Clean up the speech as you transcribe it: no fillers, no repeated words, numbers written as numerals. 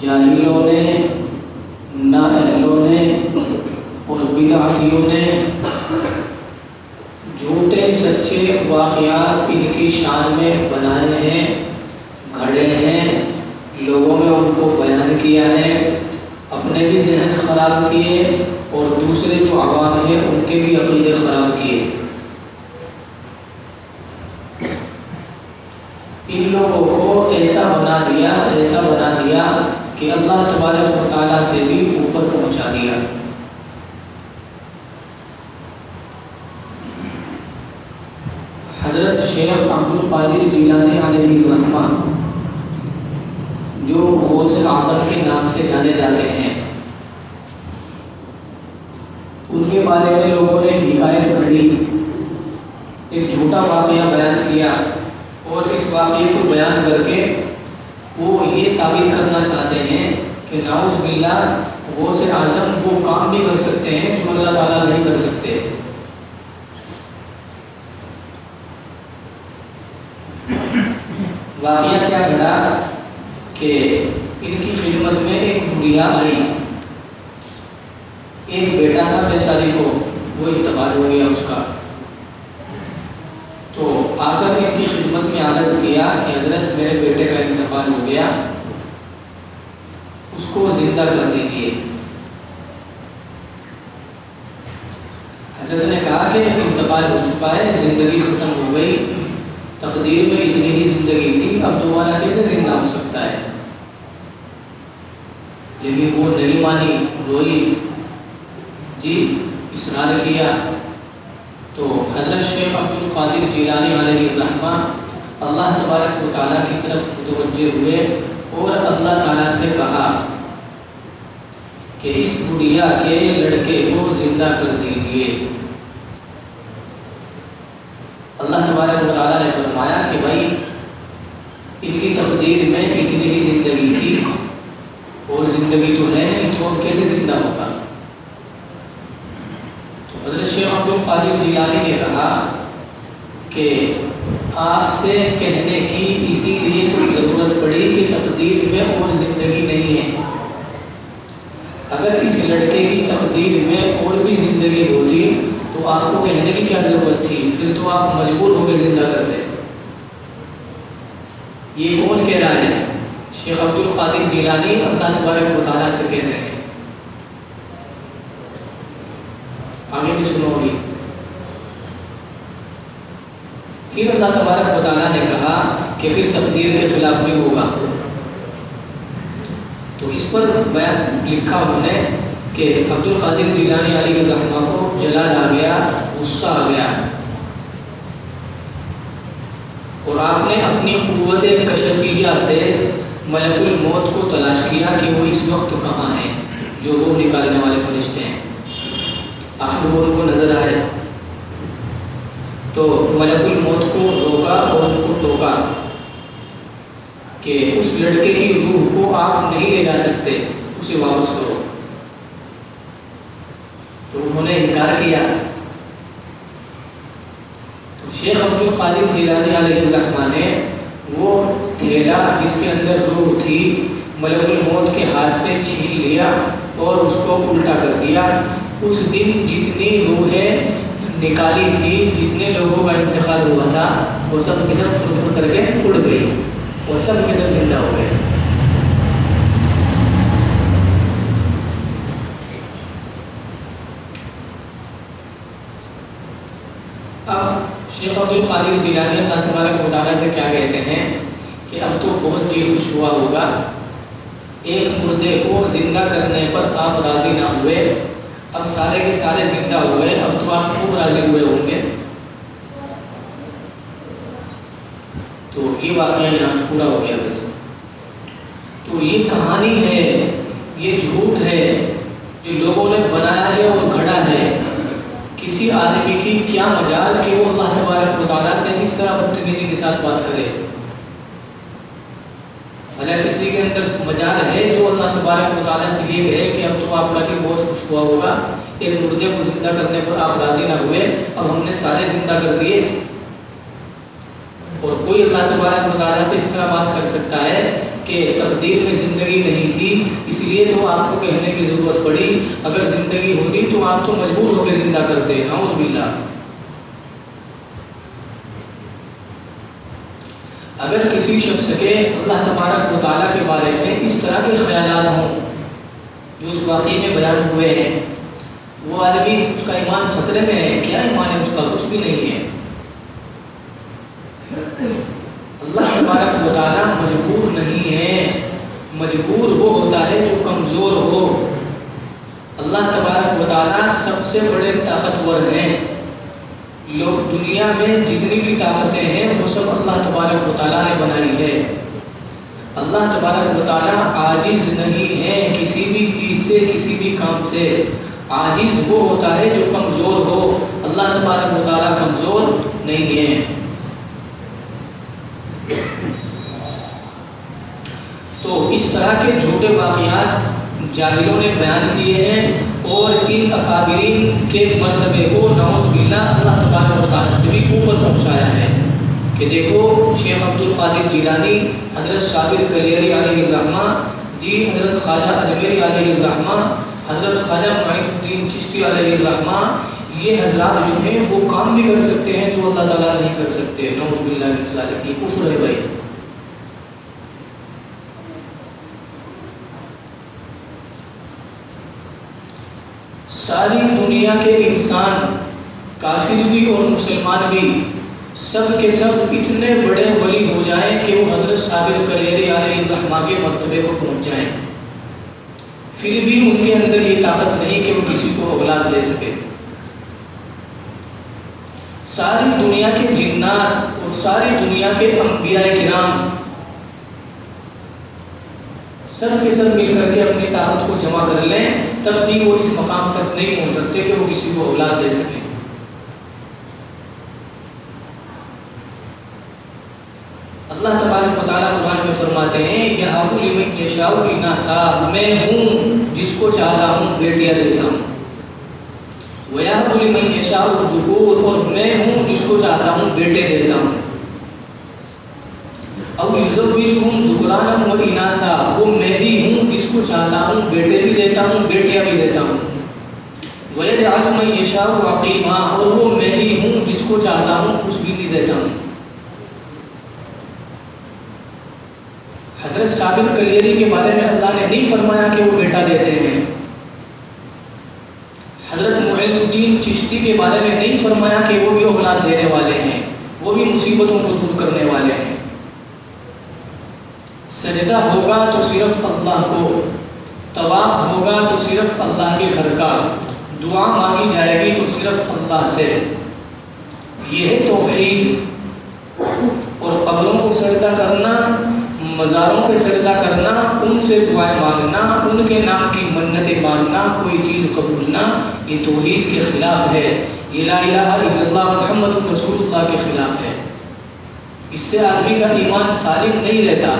جاہلوں نے، نااہلوں نے اور بدعتیوں نے جھوٹے سچے واقعات ان کی شان میں بنائے ہیں، گھڑے ہیں، لوگوں میں ان کو بیان کیا ہے، اپنے بھی ذہن خراب کیے اور دوسرے جو عوام ہیں ان کے بھی عقیدے خراب کیے۔ ان لوگوں کو ایسا بنا دیا کہ اللہ تبارک و تعالیٰ سے بھی اوپر پہنچا دیا۔ حضرت شیخ عبد القادر جیلانی علیہ الرحمہ جو غوث اعظم کے نام سے جانے جاتے ہیں، ان کے بارے میں لوگوں نے حکایت گھڑی، ایک جھوٹا واقعہ بیان کیا اور اس واقعے کو بیان کر کے وہ یہ ثابت کرنا چاہتے ہیں کہ نعوذ باللہ غوث اعظم وہ کام بھی کر سکتے ہیں جو اللہ تعالیٰ نہیں کر سکتے۔ واقعہ کیا گھڑا کہ ان کی خدمت میں ایک بڑھیا آئی، ایک بیٹا تھا بیچاری کو، وہ انتقال ہو گیا اس کا، تو آ کر ان کی خدمت میں عرض کیا کہ حضرت میرے بیٹے کا انتقال ہو گیا، اس کو زندہ کر دیجیے۔ حضرت نے کہا کہ انتقال ہو چکا ہے، زندگی ختم ہو گئی، تقدیر میں اتنی ہی زندگی تھی، اب دوبارہ کیسے زندہ ہو سکتا ہے؟ لیکن وہ نہیں مانی، روئی، جی اصرار کیا۔ تو حضرت شیخ عبد القادر جیلانی علیہ الرحمہ اللہ تبارک و تعالیٰ کی طرف متوجہ ہوئے اور اللہ تعالیٰ سے کہا کہ اس بڑھیا کے لڑکے کو زندہ کر دیجیے۔ اللہ تبارک و تعالیٰ نے فرمایا کہ بھائی ان کی تقدیر میں اتنی ہی زندگی تھی اور زندگی تو ہے نہیں، تو اب کیسے زندہ ہوگا؟ تو حضرت شیخ عبد القادر جیلانی نے کہا کہ آپ سے کہنے کی اسی لیے تو ضرورت پڑی کہ تقدیر میں اور زندگی نہیں ہے۔ اگر اس لڑکے کی تقدیر میں اور بھی زندگی ہوتی تو آپ کو کہنے کی کیا ضرورت تھی؟ پھر تو آپ مجبور ہو کے زندہ کرتے۔ یہ کون کہہ رہا ہے؟ شیخ عبد القادر جیلانی اللہ تبارک و تعالیٰ سے کہہ رہے ہیں۔ آگے بھی سنو گی۔ پھر اللہ تبارک و تعالیٰ نے کہا کہ پھر تقدیر کے خلاف نہیں ہوگا۔ تو اس پر بیان لکھا انہوں نے کہ عبد القادر جیلانی علیہ الرحمہ کو جلال آ گیا، غصہ آ گیا، اور آپ نے اپنی قوت کشفیہ سے ملک الموت کو تلاش کیا کہ وہ اس وقت کہاں ہیں، جو روح نکالنے والے فرشتے ہیں۔ آخر وہ ان کو نظر آئے تو ملک الموت کو روکا اور ان کو ٹوکا کہ اس لڑکے کی روح کو آپ نہیں لے جا سکتے، اسے واپس کرو۔ تو انہوں نے انکار کیا۔ تو شیخ عبد القادر جیلانی علیہ الرحمہ نے وہ تھیلا جس کے اندر روح تھی ملک الموت کے ہاتھ سے چھین لیا اور اس کو الٹا کر دیا۔ اس دن جتنی روحیں نکالی تھی، جتنے لوگوں کا انتقال ہوا تھا، وہ سب کے سب فر فر کر کے اڑ گئی اور سب کے سب زندہ ہو گئے۔ اب شیخ عبد القادر جیلانی اللہ تبارک و تعالیٰ سے کیا کہتے ہیں کہ اب تو بہت جی خوش ہوا ہوگا، ایک مردے کو زندہ کرنے پر آپ راضی نہ ہوئے، اب سارے کے سارے زندہ ہو گئے، اب تو آپ خوب راضی ہوئے ہوں گے۔ تو یہ واقعہ یہاں پورا ہو گیا بس۔ تو یہ کہانی ہے، یہ جھوٹ ہے جو لوگوں نے بنایا ہے اور گھڑا ہے۔ کسی آدمی کی کیا مجال کہ وہ اللہ تبارک و تعالیٰ سے اس طرح بدتمیزی کے ساتھ بات کرے؟ بھلا کسی کے اندر مجال ہے جو اللہ تبارک و تعالیٰ سے یہ کہے کہ اب تو آپ کا دل بہت خوش ہوا ہوگا، ایک مردے کو زندہ کرنے پر آپ راضی نہ ہوئے، اب ہم نے سارے زندہ کر دیے؟ اور کوئی اللہ تبارک و تعالیٰ سے اس طرح بات کر سکتا ہے کہ تقدیر میں زندگی نہیں تھی، اس لیے تو آپ کو کہنے کی ضرورت پڑی، اگر زندگی ہوتی تو آپ تو مجبور ہو کے زندہ کرتے، نعوذ باللہ۔ اگر کسی شخص کے اللہ تبارک و تعالیٰ کے بارے میں اس طرح کے خیالات ہوں جو اس واقعے میں بیان ہوئے ہیں، وہ آدمی اس کا ایمان خطرے میں ہے۔ کیا ایمان ہے اس کا؟ کچھ بھی نہیں ہے۔ اللہ تبارک و تعالیٰ مجبور نہیں ہے، مجبور وہ ہوتا ہے جو کمزور ہو۔ اللہ تبارک و تعالیٰ سب سے بڑے طاقتور ہیں۔ لوگ دنیا میں جتنی بھی طاقتیں ہیں وہ سب اللہ تبارک و تعالیٰ نے بنائی ہے۔ اللہ تبارک و تعالیٰ عاجز نہیں ہے کسی بھی چیز سے، کسی بھی کام سے۔ عاجز وہ ہوتا ہے جو کمزور ہو، اللہ تبارک و تعالیٰ کمزور نہیں ہے۔ تو اس طرح کے جھوٹے واقعات جاہلوں نے بیان کیے ہیں اور ان اکابرین کے مرتبے کو نعوذ باللہ اللہ تبارک و تعالیٰ سے بھی اوپر پہنچایا ہے کہ دیکھو شیخ عبد القادر جیلانی، حضرت صابر کلیری علیہ الرحمہ جی، حضرت خواجہ اجمیری علیہ الرحمہ، حضرت خواجہ معین الدین چشتی علیہ الرحمہ، یہ حضرات جو ہیں وہ کام بھی کر سکتے ہیں جو اللہ تعالیٰ نہیں کر سکتے۔ نعوذ باللہ من ذالک، یہ کفر ہے بھائی۔ ساری دنیا کے انسان، کافر بھی اور مسلمان بھی، سب کے سب اتنے بڑے ولی ہو جائیں کہ وہ حضرت صابر کلیری علیہ الرحمہ کے مرتبے کو پہنچ جائیں، پھر بھی ان کے اندر یہ طاقت نہیں کہ وہ کسی کو اولاد دے سکے۔ ساری دنیا کے جنات اور ساری دنیا کے انبیاء کرام سب کے سب مل کر کے اپنی طاقت کو جمع کر لیں، تب بھی وہ اس مقام تک نہیں پہنچ سکتے کہ وہ کسی کو اولاد دے سکیں۔ اللہ تبارک و تعالیٰ قرآن میں فرماتے ہیں یَهَبُ لِمَن یَشَاءُ إِنَاثًا، میں ہوں جس کو چاہتا ہوں بیٹیاں دیتا ہوں، وَيَهَبُ لِمَن یَشَاءُ الذُّكُورَ، اور میں ہوں جس کو چاہتا ہوں بیٹے دیتا ہوں، أَوْ يُزَوِّجُهُمْ ذُكْرَانًا وَإِنَاثًا، وہ میں ہی ہوں جس کو چاہتا ہوں بیٹے بھی دیتا ہوں بیٹیاں بھی دیتا ہوں، وَيَجْعَلُ مَن يَشَاءُ عَقِيمًا، اور وہ میں ہی ہوں جس کو چاہتا ہوں کچھ بھی نہیں دیتا ہوں۔ حضرت صابر کلیری کے بارے میں اللہ نے نہیں فرمایا کہ وہ بیٹا دیتے ہیں، حضرت معین الدین چشتی کے بارے میں نہیں فرمایا کہ وہ بھی اولاد دینے والے ہیں، وہ بھی مصیبتوں کو دور کرنے والے ہیں۔ سجدہ ہوگا تو صرف اللہ کو، طواف ہوگا تو صرف اللہ کے گھر کا، دعا مانگی جائے گی تو صرف اللہ سے۔ یہ ہے توحید۔ اور قبروں کو سجدہ کرنا، مزاروں پہ سجدہ کرنا، ان سے دعائیں مانگنا، ان کے نام کی منتیں مانگنا، کوئی چیز قبول نہ، یہ توحید کے خلاف ہے، یہ لا الہ الا اللہ محمد رسول اللہ کے خلاف ہے۔ اس سے آدمی کا ایمان سالم نہیں رہتا۔